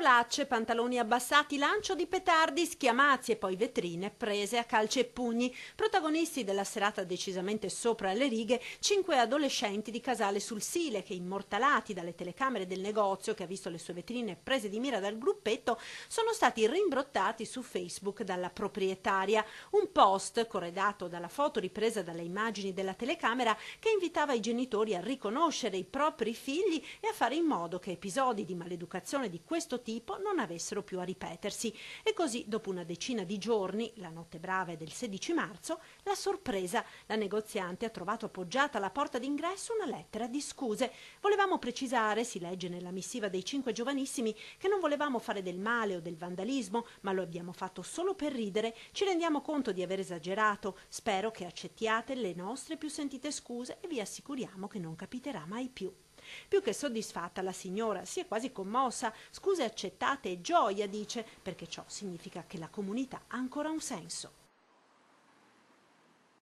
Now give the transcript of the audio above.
Parolacce, pantaloni abbassati, lancio di petardi, schiamazzi e poi vetrine prese a calci e pugni. Protagonisti della serata decisamente sopra le righe, 5 adolescenti di Casale sul Sile che, immortalati dalle telecamere del negozio che ha visto le sue vetrine prese di mira dal gruppetto, sono stati rimbrottati su Facebook dalla proprietaria. Un post corredato dalla foto ripresa dalle immagini della telecamera che invitava i genitori a riconoscere i propri figli e a fare in modo che episodi di maleducazione di questo tipo non avessero più a ripetersi. E così, dopo una decina di giorni, la notte brava del 16 marzo, la sorpresa: la negoziante ha trovato appoggiata alla porta d'ingresso una lettera di scuse. Volevamo precisare, si legge nella missiva dei 5 giovanissimi, che non volevamo fare del male o del vandalismo, ma lo abbiamo fatto solo per ridere. Ci rendiamo conto di aver esagerato. Spero che accettiate le nostre più sentite scuse e vi assicuriamo che non capiterà mai più. Più che soddisfatta, la signora si è quasi commossa. Scuse accettate e gioia, dice, perché ciò significa che la comunità ha ancora un senso.